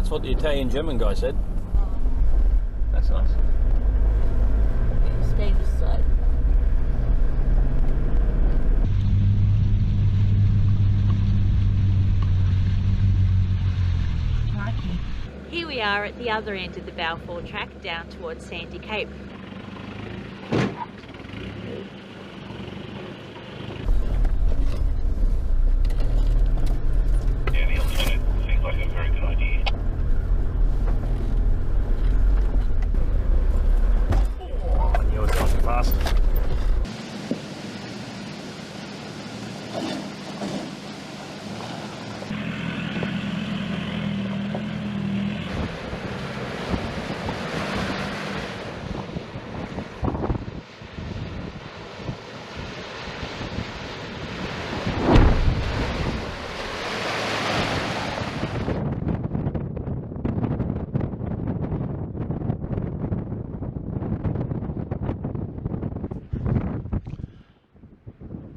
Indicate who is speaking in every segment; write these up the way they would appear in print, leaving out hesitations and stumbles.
Speaker 1: That's what the Italian-German guy said. That's nice.
Speaker 2: Speed is slow. Here we are at the other end of the Balfour Track, down towards Sandy Cape.
Speaker 3: Yeah, the alternate seems like a very good idea.
Speaker 1: Oh, I knew it was going too fast.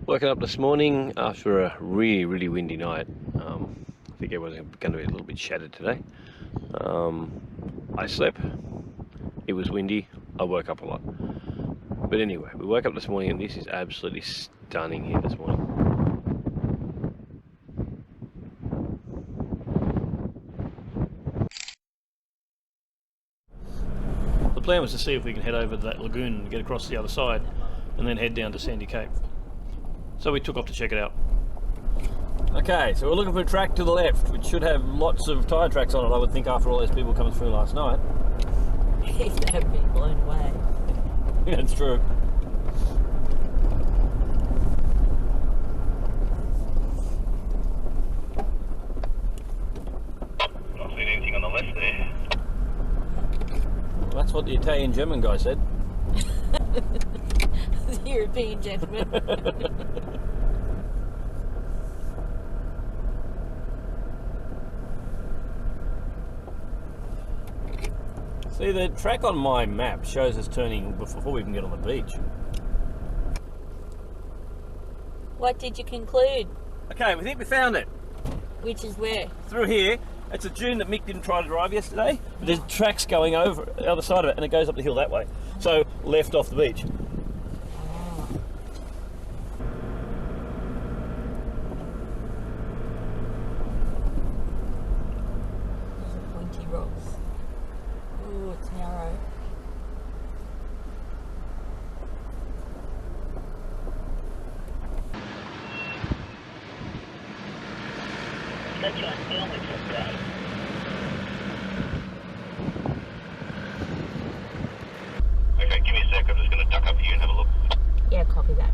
Speaker 1: Woken up this morning after a really windy night. I think it was going to be a little bit shattered today. I slept, it was windy, I woke up a lot. But anyway, we woke up this morning and this is absolutely stunning here this morning. The plan was to see if we can head over to that lagoon and get across the other side and then head down to Sandy Cape. So we took off to check it out. Okay, so we're looking for a track to the left, which should have lots of tyre tracks on it, I would think, after all those people coming through last night.
Speaker 2: If they haven't been blown away.
Speaker 1: Yeah, it's true.
Speaker 3: Not seeing anything on the left there.
Speaker 1: Well, that's what the Italian-German guy said.
Speaker 2: The European gentleman.
Speaker 1: See, the track on my map shows us turning before we even get on the beach.
Speaker 2: What did you conclude?
Speaker 1: Okay, we think we found it.
Speaker 2: Which is where?
Speaker 1: Through here, it's a dune that Mick didn't try to drive yesterday. But there's tracks going over the other side of it, and it goes up the hill that way. So, left off the beach.
Speaker 2: Those are pointy rocks. Ooh, it's narrow.
Speaker 3: Got you on film with this guy. Okay, give me a sec, I'm just going to duck up here and have a look.
Speaker 2: Yeah, copy that.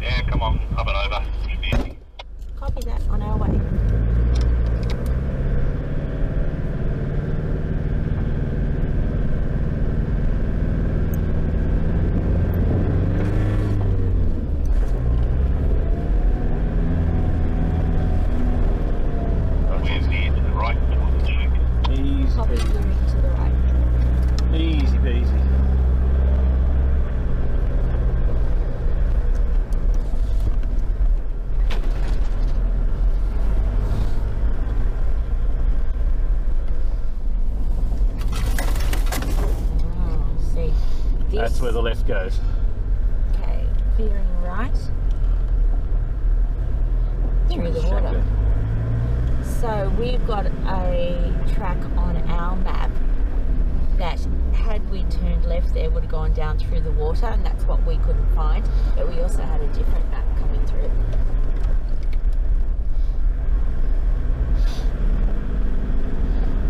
Speaker 3: Yeah, come on, up and over. Should be easy.
Speaker 2: Copy that, on our way.
Speaker 3: We're near to the right towards the chute.
Speaker 1: Easy
Speaker 2: Copy
Speaker 1: peasy.
Speaker 2: steering to the right.
Speaker 1: Easy peasy.
Speaker 2: Oh, see.
Speaker 1: That's where the left goes.
Speaker 2: Okay, veering right. Through the water. So we've got a track on our map that, had we turned left there, would have gone down through the water, and that's what we couldn't find. But we also had a different map coming through.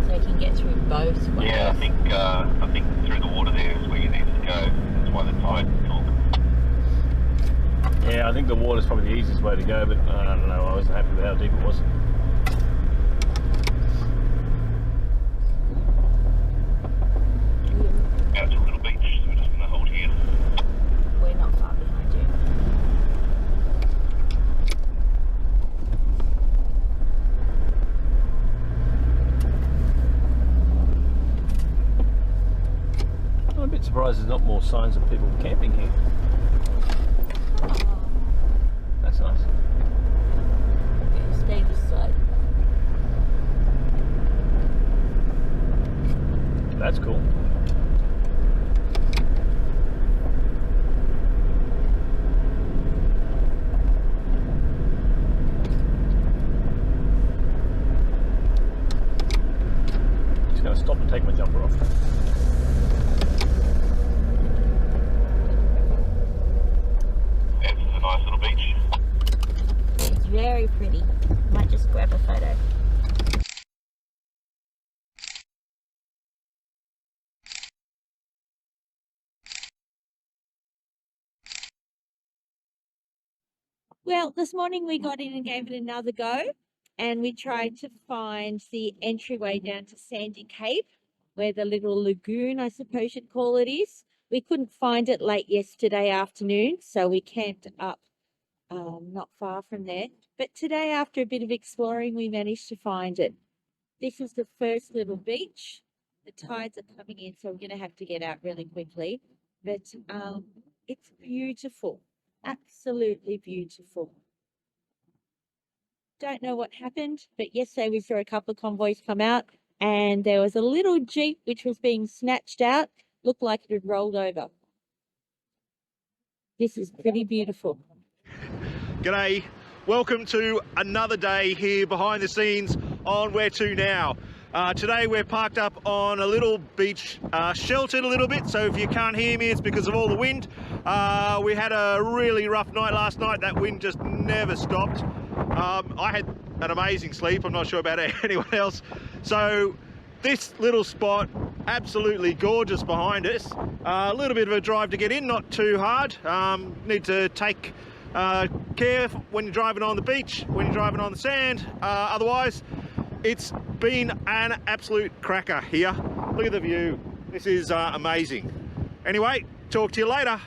Speaker 2: So you can get through both ways.
Speaker 3: Yeah, I think through the water there is where you need to go. That's why the tide talk.
Speaker 1: Yeah, I think the water's probably the easiest way to go, but I don't know, I wasn't happy with how deep it was.
Speaker 3: Out to a little beach, so we're just going to hold here.
Speaker 2: We're not far behind you.
Speaker 1: surprised there's not more signs of people camping here. That's nice.
Speaker 2: Okay, stay this side.
Speaker 1: That's cool. Just going to stop and take my jumper off.
Speaker 3: This is a nice little beach.
Speaker 2: It's very pretty. Might just grab a photo. Well, this morning we got in and gave it another go, and we tried to find the entryway down to Sandy Cape, where the little lagoon, I suppose you'd call it, is. We couldn't find it late yesterday afternoon, so we camped up not far from there. But today, after a bit of exploring, we managed to find it. This is the first little beach. The tides are coming in, so we're going to have to get out really quickly. But it's beautiful. Absolutely beautiful. Don't know what happened, but yesterday we saw a couple of convoys come out and there was a little Jeep which was being snatched out. Looked like it had rolled over. This is pretty beautiful.
Speaker 4: G'day, welcome to another day here behind the scenes on Where To Now. Today we're parked up on a little beach, sheltered a little bit, so if you can't hear me it's because of all the wind. We had a really rough night last night. That wind just never stopped. I had an amazing sleep. I'm not sure about anyone else. So this little spot, absolutely gorgeous behind us. A little bit of a drive to get in, not too hard. Need to take care when you're driving on the beach, when you're driving on the sand. Otherwise, it's been an absolute cracker here. Look at the view. This is amazing. Anyway, talk to you later.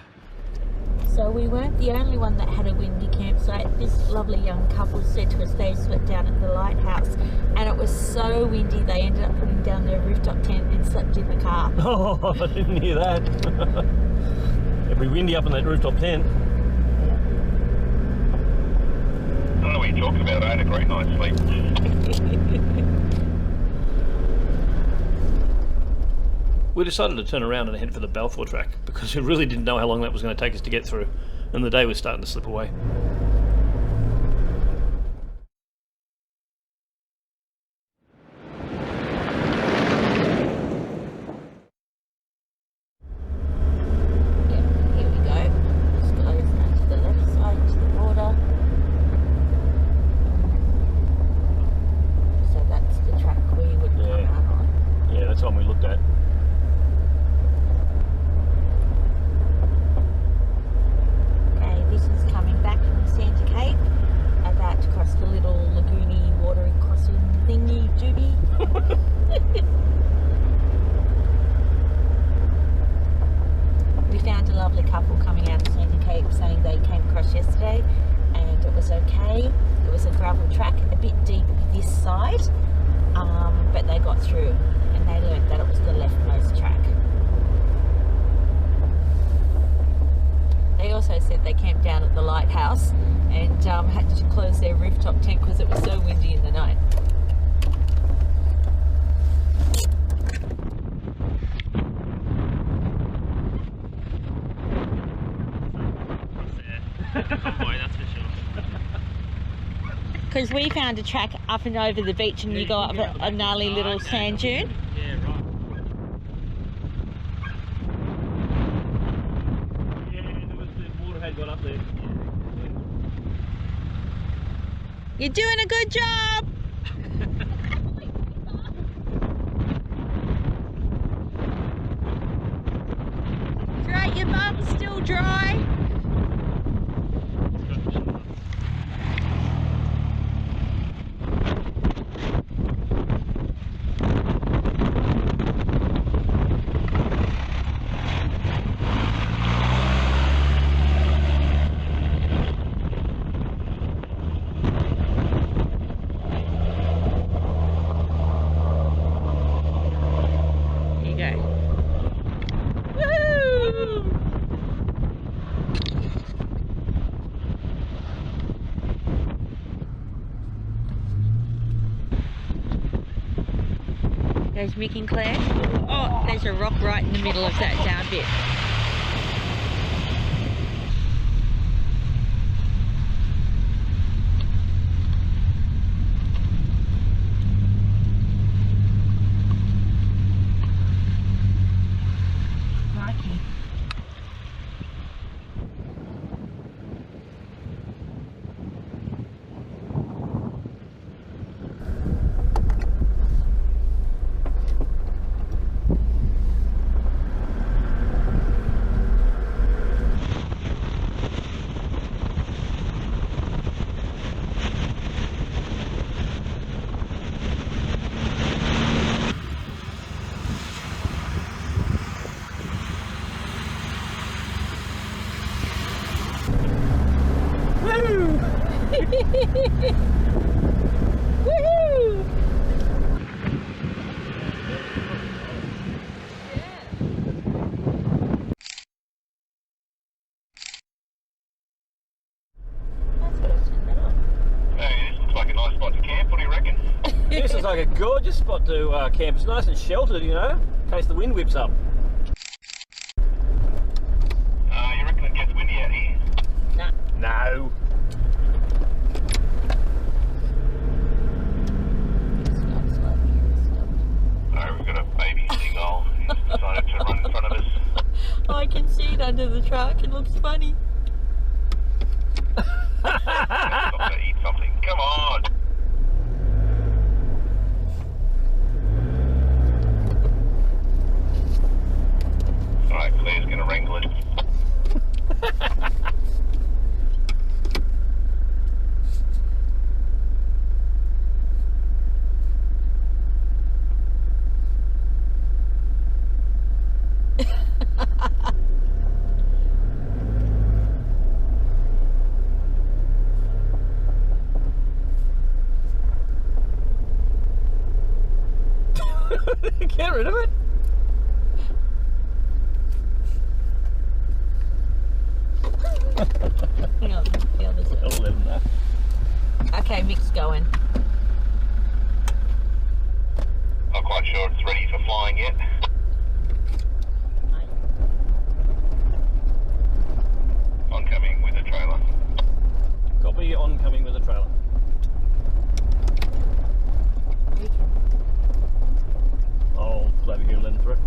Speaker 2: So we weren't the only one that had a windy campsite. This lovely young couple said to us they slept down at the lighthouse and it was so windy they ended up putting down their rooftop tent and slept in the car.
Speaker 1: Oh, I didn't hear that. It'd be windy up in that rooftop tent.
Speaker 3: I don't know what you're talking about. I had a great night's sleep.
Speaker 1: We decided to turn around and head for the Balfour Track because we really didn't know how long that was going to take us to get through, and the day was starting to slip away.
Speaker 2: Yeah, here we go. Just close that to the left side to the border. So that's the track we would come out on.
Speaker 1: Yeah, that's one we looked at.
Speaker 2: This is coming back from Sandy Cape, about to cross the little lagoony watery crossing thingy doobie. We found a lovely couple coming out of Sandy Cape saying they came across yesterday and it was okay. It was a gravel track, a bit deep this side, but they got through and they learned that it was the leftmost track. They also said they camped down at the lighthouse and had to close their rooftop tent because it was so windy in the night.
Speaker 3: Convoy, that's for sure.
Speaker 2: Because we found a track up and over the beach and you go up a gnarly little sand dune.
Speaker 3: Yeah, right.
Speaker 1: Got up there.
Speaker 2: You're doing a good job! Great, your bum's still dry. Woo! There's Mick and Claire. Oh, there's a rock right in the middle of that down bit. Crikey. Woohoo! That's what I turned that on.
Speaker 3: Hey, this looks like a nice spot to camp. What do you reckon?
Speaker 1: This is like a gorgeous spot to camp. It's nice and sheltered, you know, in case the wind whips up.
Speaker 3: You reckon it gets windy out here?
Speaker 1: No.
Speaker 3: No, we've got a baby seagull who's decided to run in front of us.
Speaker 2: I can see it under the truck. It looks funny.
Speaker 3: Stop to eat something. Come on! Alright, Claire's gonna wrangle it.
Speaker 1: Get rid of it.
Speaker 2: Hang on, the other side.
Speaker 1: I'll let them know.
Speaker 2: Okay, Mick's going.
Speaker 3: Not quite sure it's ready for flying yet. Oncoming with a trailer.
Speaker 1: Copy, oncoming with a trailer. I'll over here and let them through.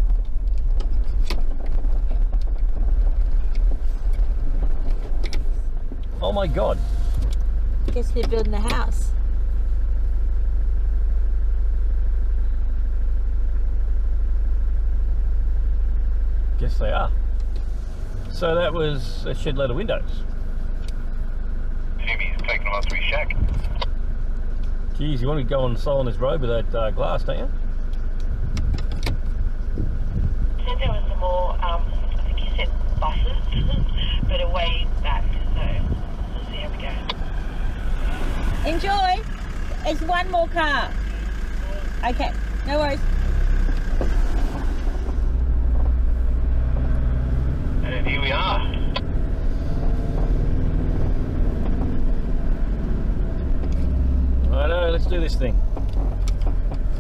Speaker 1: Oh my god.
Speaker 2: Guess they're building a house.
Speaker 1: Guess they are. So that was a shed load of windows.
Speaker 3: Jimmy's taking them up to his shack.
Speaker 1: Geez, you want to go on Solomons Road with that glass, don't you?
Speaker 5: Said there was some more, I think he said buses, but away back, so we'll see how we go.
Speaker 2: Enjoy. It's one more car. Okay, no worries.
Speaker 3: And here we are.
Speaker 1: Righto, let's do this thing.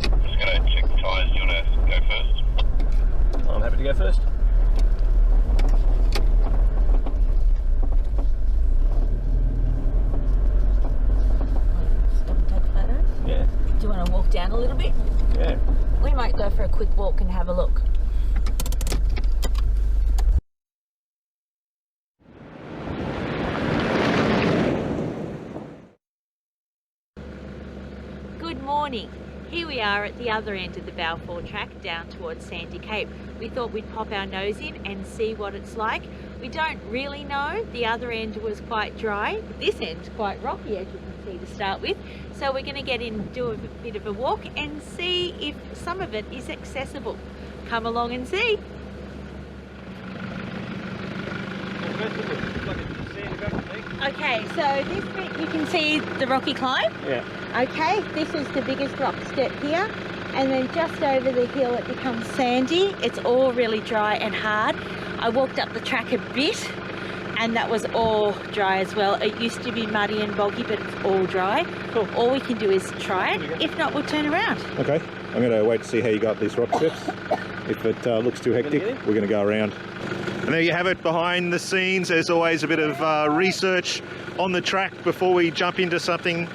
Speaker 3: Just going to check the tyres. Do you want to go first?
Speaker 1: I'm happy to go first.
Speaker 2: Stop and take photos.
Speaker 1: Yeah,
Speaker 2: Do you want to walk down a little bit?
Speaker 1: yeah.
Speaker 2: We might go for a quick walk and have a look. Good morning. Here we are at the other end of the Balfour Track down towards Sandy Cape. We thought we'd pop our nose in and see what it's like. We don't really know. The other end was quite dry. This end's quite rocky, as you can see, to start with. So we're going to get in, do a bit of a walk and see if some of it is accessible. Come along and see. Okay, so this bit you can see the rocky climb.
Speaker 1: Yeah.
Speaker 2: Okay, this is the biggest rock step here, and then just over the hill it becomes sandy. It's all really dry and hard. I walked up the track a bit and that was all dry as well. It used to be muddy and boggy, but it's all dry.
Speaker 4: Cool.
Speaker 2: All we can do is try it. If not, we'll turn around.
Speaker 4: Okay. I'm going to wait to see how you go up these rock steps. If it looks too hectic, we're going to go around. And there you have it, behind the scenes. There's always a bit of research on the track before we jump into something.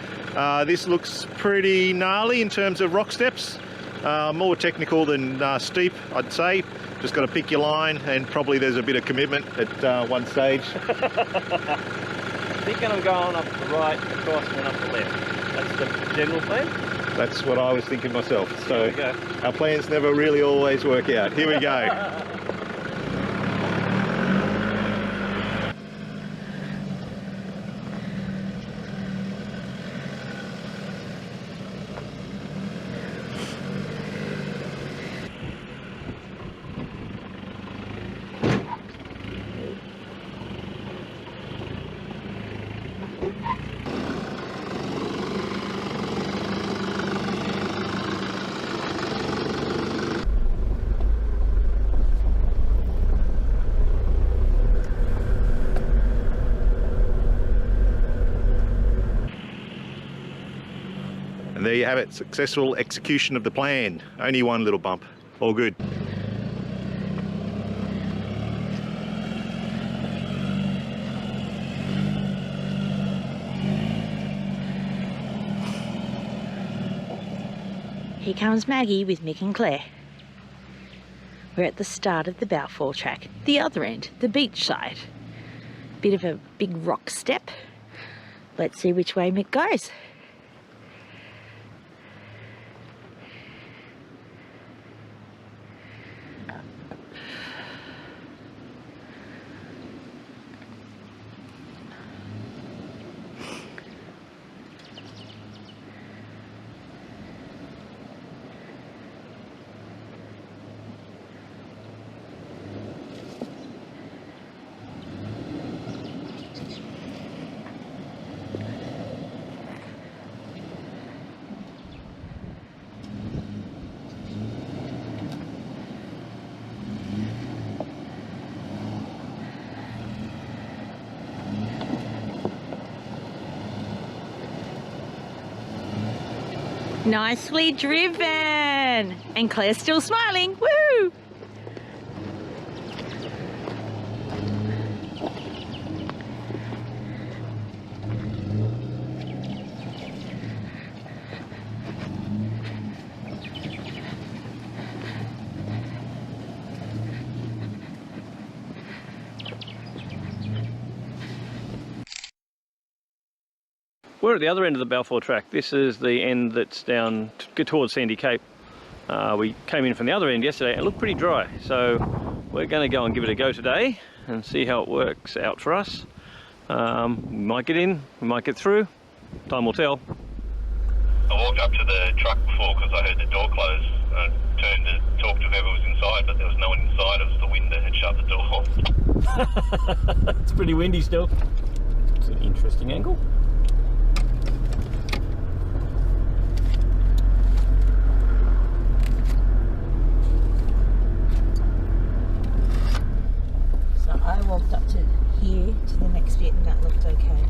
Speaker 4: This looks pretty gnarly in terms of rock steps. More technical than steep, I'd say. Just got to pick your line, and probably there's a bit of commitment at one stage.
Speaker 1: I think I'm going up the right, across, and then up the left. That's the general plan?
Speaker 4: That's what I was thinking myself. So
Speaker 1: Here we go.
Speaker 4: our plans never really always work out. Here we go. And there you have it, successful execution of the plan. Only one little bump, all good.
Speaker 2: Here comes Maggie with Mick and Claire. We're at the start of the Balfour Track, the other end, the beach side. Bit of a big rock step. Let's see which way Mick goes. Nicely driven! And Claire's still smiling, woo!
Speaker 1: We're at the other end of the Balfour Track. This is the end that's down towards Sandy Cape. We came in from the other end yesterday and it looked pretty dry. So we're going to go and give it a go today and see how it works out for us. We might get in, we might get through. Time will tell.
Speaker 3: I walked up to the truck before because I heard the door close. I turned to talk to whoever was inside, but there was no one inside. It was the wind that had shut the door.
Speaker 1: It's pretty windy still. It's an interesting angle.
Speaker 2: I walked up to here, to the next bit, and that looked okay.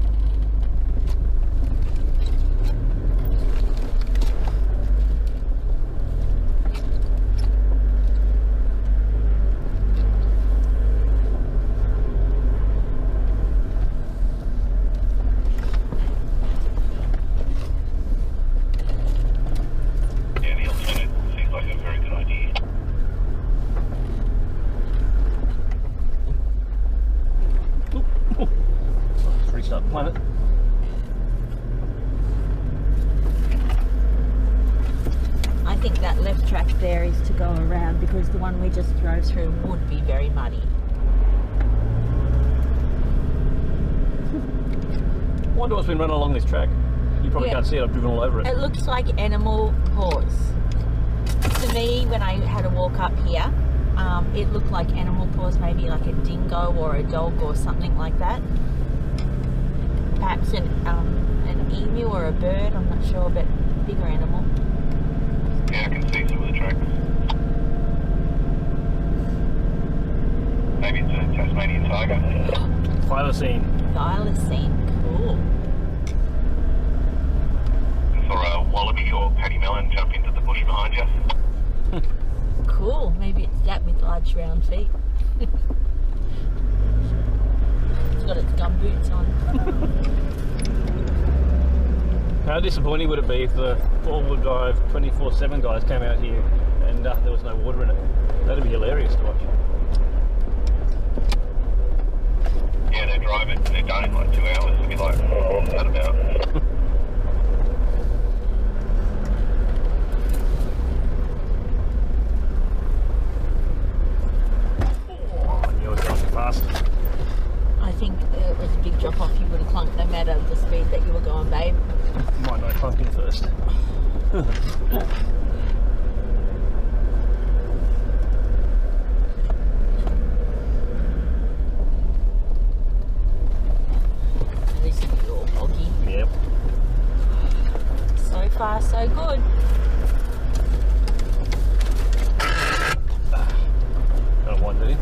Speaker 3: Yeah, the alternate seems like a very good idea.
Speaker 1: Restart the planet.
Speaker 2: I think that left track there is to go around because the one we just drove through would be very muddy.
Speaker 1: I wonder what's been running along this track. You probably
Speaker 2: Yeah.
Speaker 1: can't see it, I've driven all over it.
Speaker 2: It looks like animal paws. To me, when I had a walk up here, it looked like animal paws, maybe like a dingo or a dog or something like that. Perhaps an emu or a bird, I'm not sure, but bigger animal.
Speaker 3: Yeah, I can see some of the tracks. Maybe it's a Tasmanian tiger.
Speaker 1: Thylacine.
Speaker 2: Thylacine, cool.
Speaker 3: I saw a wallaby or paddy melon jump into the bush. bush behind you.
Speaker 2: Cool. Maybe it's that with large round feet. It's got its gum boots on.
Speaker 1: How disappointing would it be if the four-wheel drive 24/7 guys came out here and there was no water in it? That'd be hilarious to watch.
Speaker 3: Yeah, they're driving. They're done in like 2 hours. It'd be like, what's that about?
Speaker 1: Oh, I knew it was going too fast.
Speaker 2: I think it was a big drop off. You would have clunked no matter the speed that you were going, babe.
Speaker 1: Might not clunk in first.
Speaker 2: At least it'd be all boggy.
Speaker 1: Yep.
Speaker 2: So far, so good.
Speaker 1: Got one there.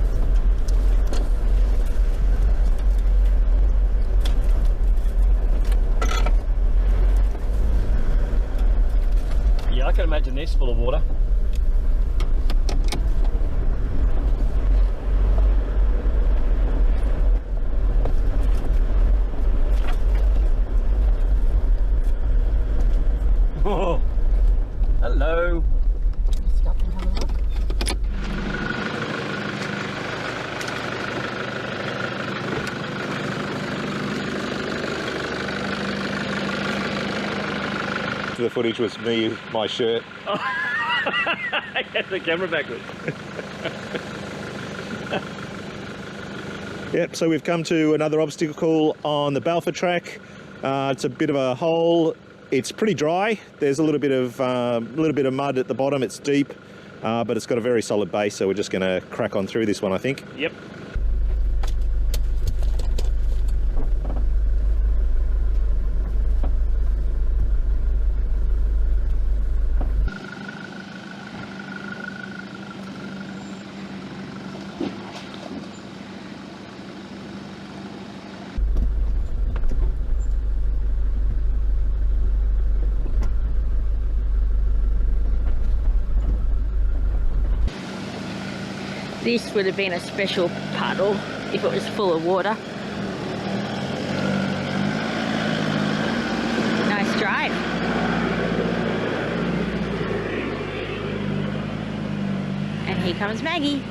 Speaker 1: Yeah, I can imagine this full of water. Oh, hello.
Speaker 2: Stop and have a look.
Speaker 4: The footage was me with my shirt.
Speaker 1: I got the camera backwards.
Speaker 4: Yep, so we've come to another obstacle on the Balfour Track. It's a bit of a hole. It's pretty dry. There's a little bit of mud at the bottom. It's deep, but it's got a very solid base. So we're just going to crack on through this one, I think.
Speaker 1: Yep.
Speaker 2: This would have been a special puddle if it was full of water. Nice drive. And here comes Maggie.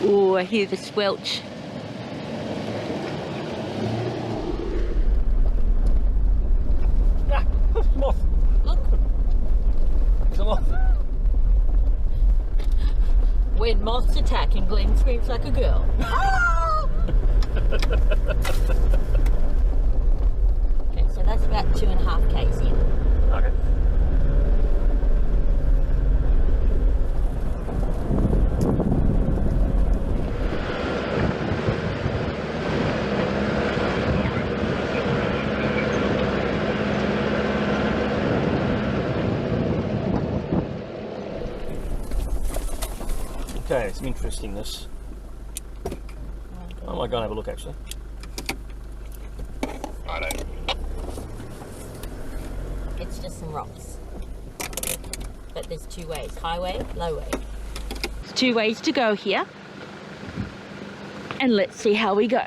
Speaker 2: Oh, I hear the squelch.
Speaker 1: Ah, moth.
Speaker 2: Look,
Speaker 1: It's a moth.
Speaker 2: when moths attack and Glenn screams like a girl. Okay, so that's about 2.5 k's in.
Speaker 1: Okay. Okay, some interestingness. I might go and have a look actually.
Speaker 3: Righto.
Speaker 2: It's just some rocks. But there's two ways, highway, low way. There's two ways to go here. And let's see how we go.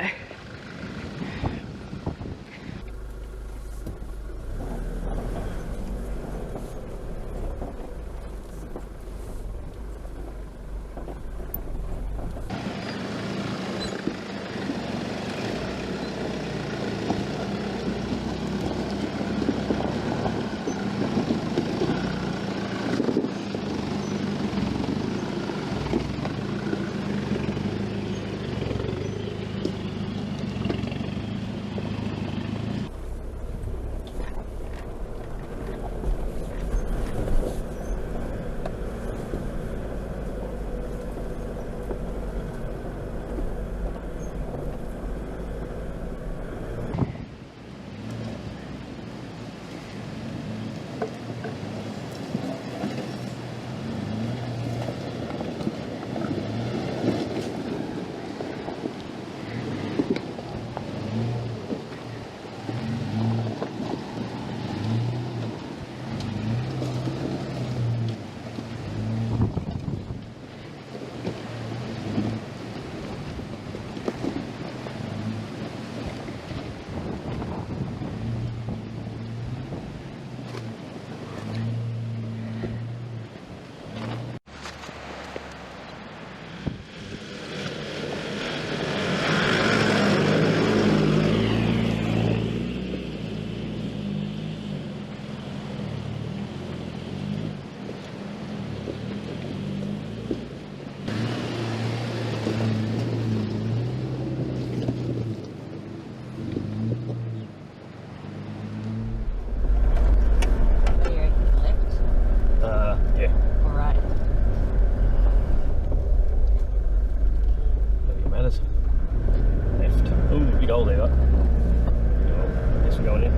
Speaker 1: big hole there, right? Oh, guess we're going in.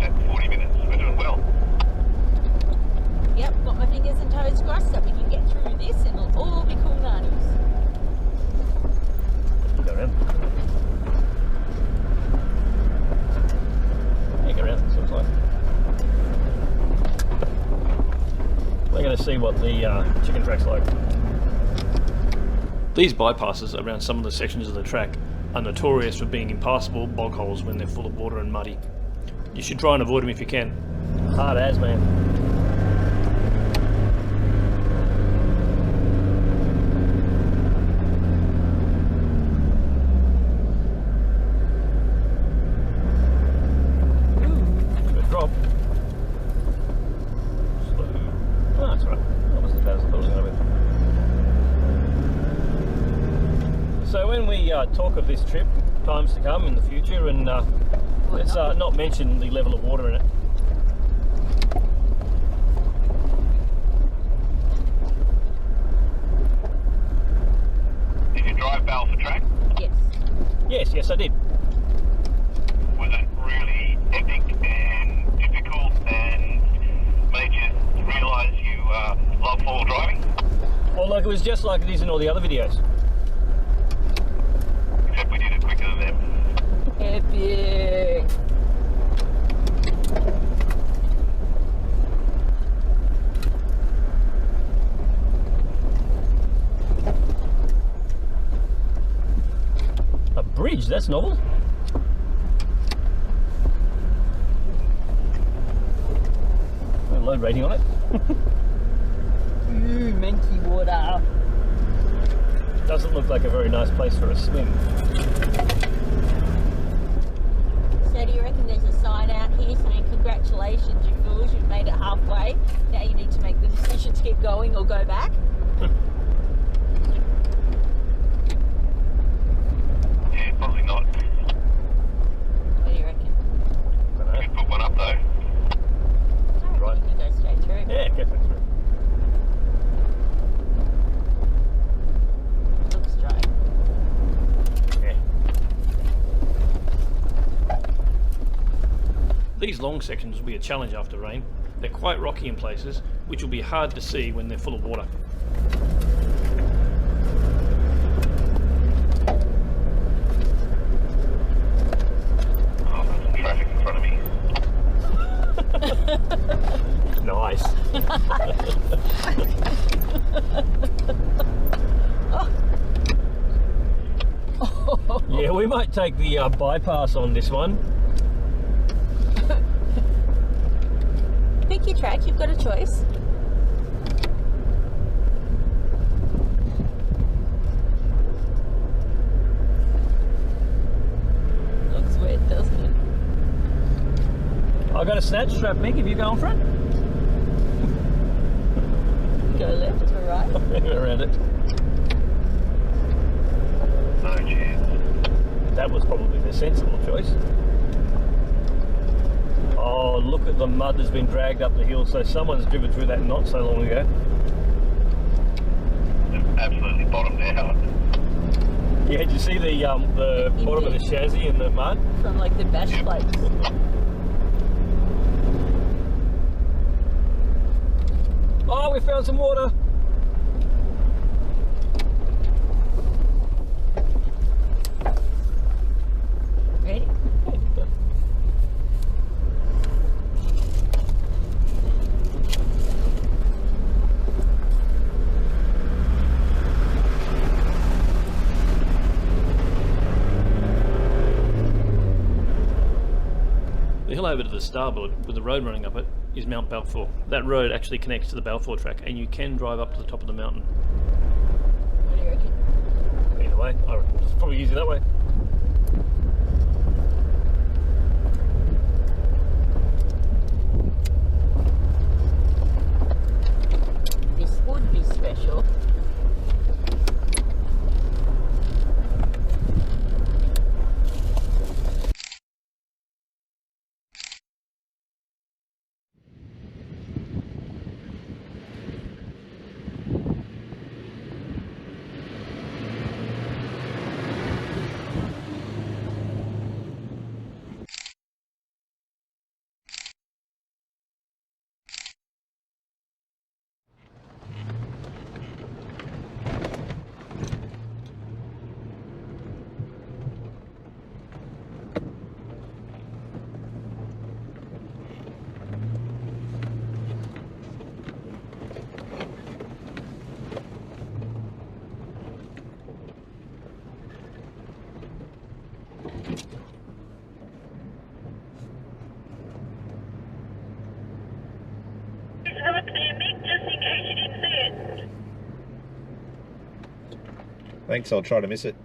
Speaker 3: At 40 minutes, we're doing well.
Speaker 2: Yep, got my fingers and toes crossed so we can get through this and it'll all be cool nannies.
Speaker 1: Go around. Yeah, go around, looks like. We're going to see what the chicken track's like. These bypasses around some of the sections of the track are notorious for being impassable bog holes when they're full of water and muddy. You should try and avoid them if you can. Hard as, man. Good drop. Slow. Oh, that's right. That wasn't as bad as I thought it was going to be. So when we talk of this trip, times to come in the future, and let's not mention the level of water in it.
Speaker 3: Did you drive Balfour Track?
Speaker 2: Yes.
Speaker 1: Yes, I did.
Speaker 3: Was it really epic and difficult and made you realise you love four-wheel driving?
Speaker 1: Well, look, it was just like it is in all the other videos.
Speaker 3: Except we did it quicker than them.
Speaker 2: Epic.
Speaker 1: A bridge, that's novel. A load rating on it.
Speaker 2: Minty water.
Speaker 1: Doesn't look like a very nice place for a swim.
Speaker 2: So do you reckon there's a sign out here saying congratulations you fools, you've made it halfway, now you need to make the decision to keep going or go back?
Speaker 3: Yeah, probably not.
Speaker 2: What do you reckon?
Speaker 3: You could put one up though.
Speaker 2: I
Speaker 1: Right.
Speaker 2: reckon you can go straight through.
Speaker 1: Yeah, go through.
Speaker 2: Looks dry.
Speaker 1: Yeah. These long sections will be a challenge after rain. They're quite rocky in places, which will be hard to see when they're full of water.
Speaker 3: Oh, there's some traffic in front of me.
Speaker 1: Nice. Yeah, we might take the bypass on this one.
Speaker 2: Pick your track, you've got a choice. Looks weird, doesn't it?
Speaker 1: I got a snatch strap, Mick, if you go in front.
Speaker 2: Go left or right?
Speaker 1: Around it.
Speaker 3: No chance.
Speaker 1: That was probably the sensible choice. Oh, look at the mud that's been dragged up the hill. So someone's driven through that not so long ago.
Speaker 3: They've absolutely bottomed out.
Speaker 1: Yeah, did you see the bottom of the chassis in the mud?
Speaker 2: From like the bash plates.
Speaker 1: Oh, we found some water.
Speaker 2: Ready?
Speaker 1: The hill over to the starboard, with the road running up it, is Mount Balfour. That road actually connects to the Balfour Track, and you can drive up to the top of the mountain.
Speaker 2: What do you reckon?
Speaker 1: Either way, I reckon it's probably easier that way.
Speaker 2: This would be special.
Speaker 4: Thanks, I'll try to miss it.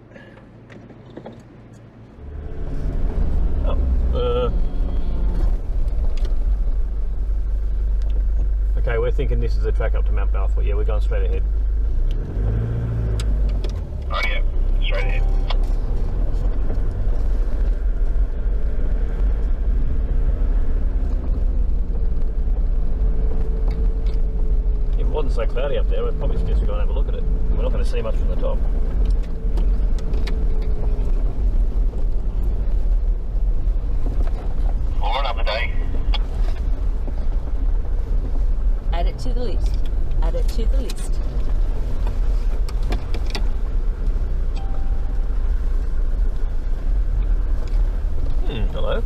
Speaker 1: Okay, we're thinking this is the track up to Mount Balfour. Yeah, we're going straight ahead.
Speaker 3: Right, yeah, straight ahead.
Speaker 1: If it wasn't so cloudy up there, we'd probably suggest we go and have a look at it. We're not going to see much from the top.
Speaker 3: We'll run up a day.
Speaker 2: Add it to the list. Add it to the list.
Speaker 1: Hello.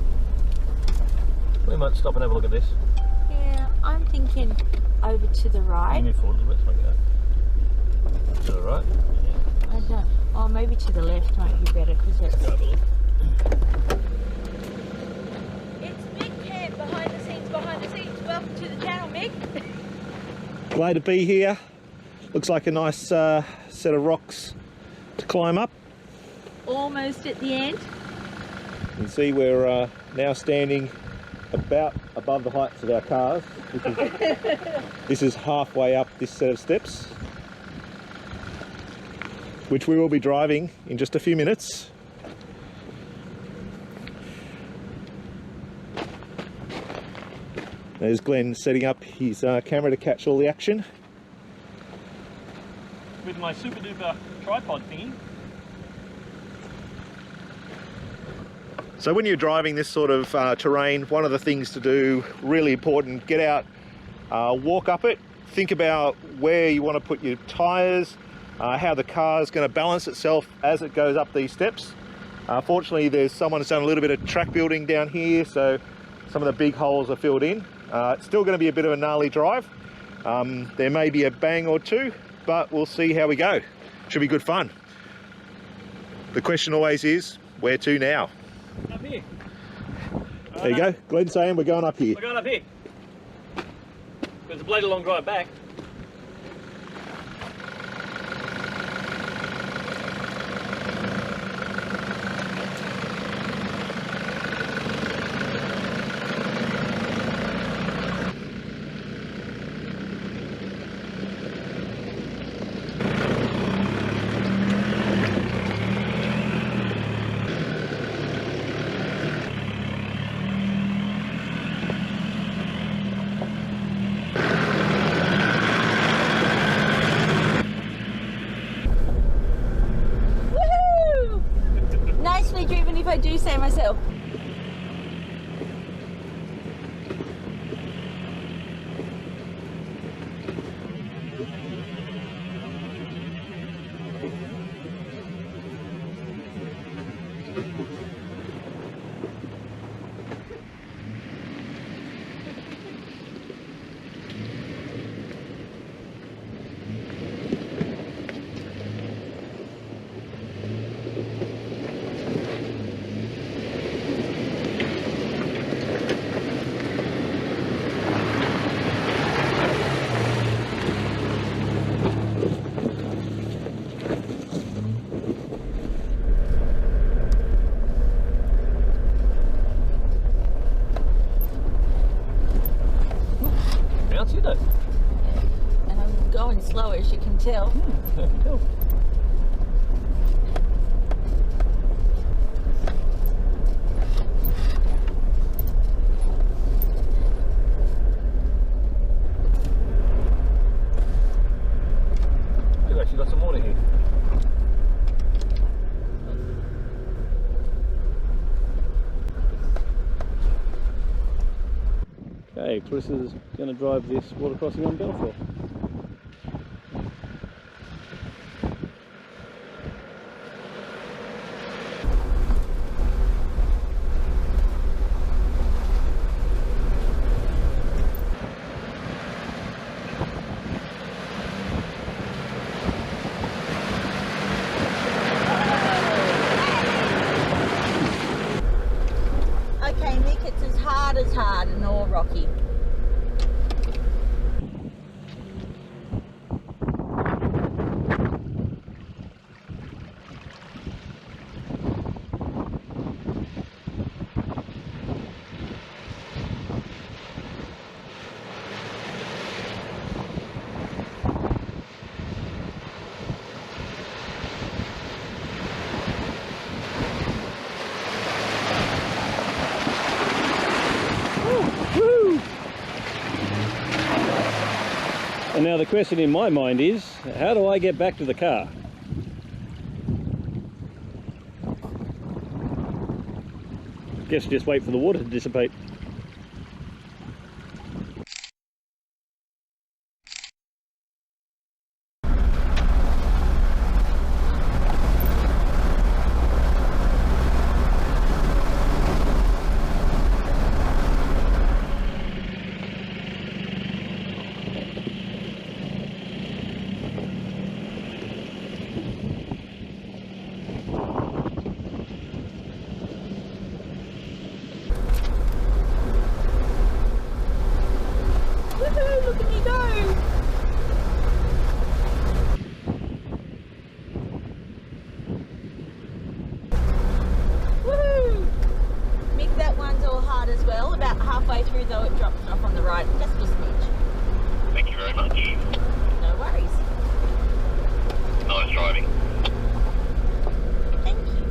Speaker 1: We might stop and have a look at this.
Speaker 2: Yeah, I'm thinking over to the right.
Speaker 1: Move forward a little bit so I can go. To the right?
Speaker 2: I don't. Oh, maybe to the left might be better because it's.
Speaker 1: Go have a look.
Speaker 2: It's Mick here, behind the scenes. Welcome to the channel, Mick.
Speaker 4: Glad to be here. Looks like a nice set of rocks to climb up.
Speaker 2: Almost at the end.
Speaker 4: You can see we're now standing about above the heights of our cars. This is halfway up this set of steps, which we will be driving in just a few minutes. There's Glenn setting up his camera to catch all the action.
Speaker 1: With my super duper tripod thingy.
Speaker 4: So when you're driving this sort of terrain, one of the things to do, really important, get out, walk up it, think about where you want to put your tyres, how the car is going to balance itself as it goes up these steps. Fortunately, there's someone who's done a little bit of track building down here, so some of the big holes are filled in. It's still going to be a bit of a gnarly drive. There may be a bang or two, but we'll see how we go. Should be good fun. The question always is, where to now?
Speaker 1: Up here.
Speaker 4: There you go, Glenn's saying we're going up here.
Speaker 1: We're going up here. There's a bloody long drive back.
Speaker 2: If I do say myself. And I'm going slow, as you can tell.
Speaker 1: I can tell. We've actually got some water here. Okay, Clarissa's going to drive this water crossing on Balfour.
Speaker 2: Okay, Mick, it's as hard and all rocky.
Speaker 1: now the question in my mind is, how do I get back to the car? Guess just wait for the water to dissipate.
Speaker 2: Look at me go! Woohoo! Mick, that one's all hard as well. About halfway through though it drops off on the right. Just a smidge.
Speaker 3: Thank you very much.
Speaker 2: No worries.
Speaker 3: Nice driving.
Speaker 2: Thank you.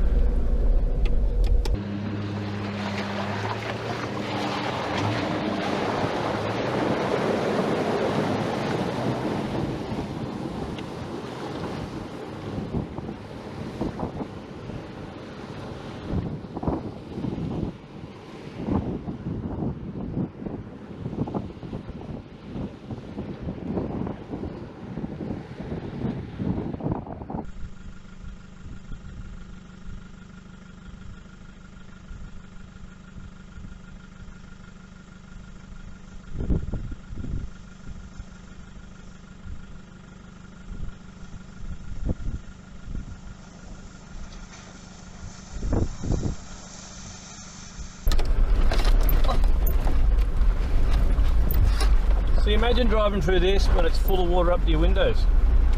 Speaker 1: So you imagine driving through this when it's full of water up to your windows.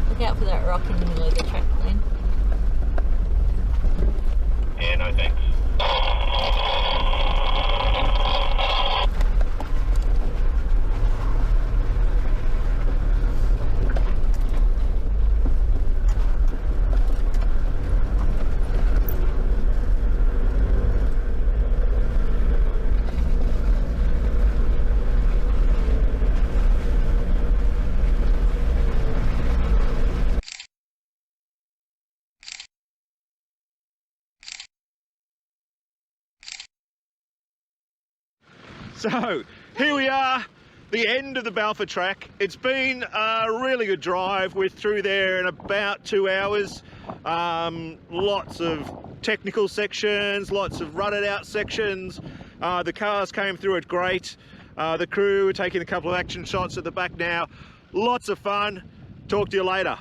Speaker 2: Look out for that rock in the middle of the track, Glenn.
Speaker 3: Yeah, no thanks.
Speaker 4: So here we are, the end of the Balfour Track. It's been a really good drive. We're through there in about 2 hours. Lots of technical sections, lots of rutted out sections. The cars came through it great. The crew are taking a couple of action shots at the back now. Lots of fun. Talk to you later.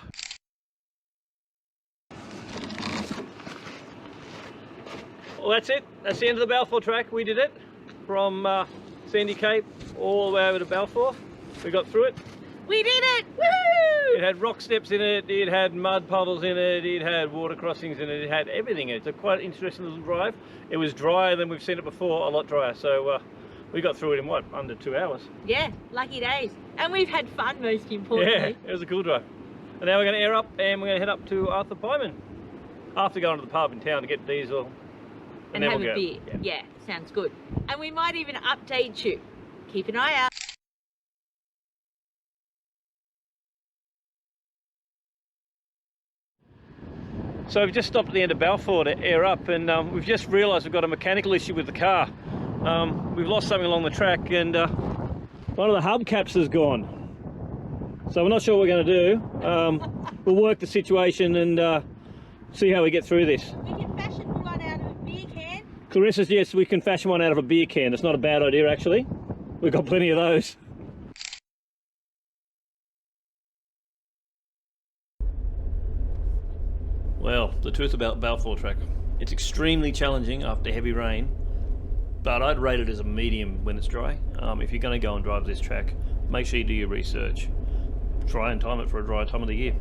Speaker 1: Well, that's it. That's the end of the Balfour Track. We did it from Sandy Cape all the way over to Balfour. We got through it.
Speaker 2: We did it! Woo!
Speaker 1: It had rock steps in it, it had mud puddles in it, it had water crossings in it, it had everything in it. It's a quite interesting little drive. It was drier than we've seen it before, a lot drier. So we got through it in what, under 2 hours?
Speaker 2: Yeah, lucky days. And we've had fun, most importantly.
Speaker 1: Yeah, it was a cool drive. And now we're going to air up and we're going to head up to Arthur Pyman after going to the pub in town to get diesel.
Speaker 2: And
Speaker 1: then
Speaker 2: have
Speaker 1: we'll
Speaker 2: a
Speaker 1: go.
Speaker 2: beer. Yeah, sounds good. And we might even update you. Keep an eye out.
Speaker 1: So we've just stopped at the end of Balfour to air up, and we've just realised we've got a mechanical issue with the car. We've lost something along the track, and one of the hubcaps has gone. So we're not sure what we're going to do. We'll work the situation and see how we get through this.
Speaker 2: We can fashion one out of a beer can.
Speaker 1: Clarissa says yes, we can fashion one out of a beer can. It's not a bad idea, actually. We've got plenty of those. Well, the truth about Balfour Track, it's extremely challenging after heavy rain, but I'd rate it as a medium when it's dry. If you're going to go and drive this track, make sure you do your research. Try and time it for a dry time of the year.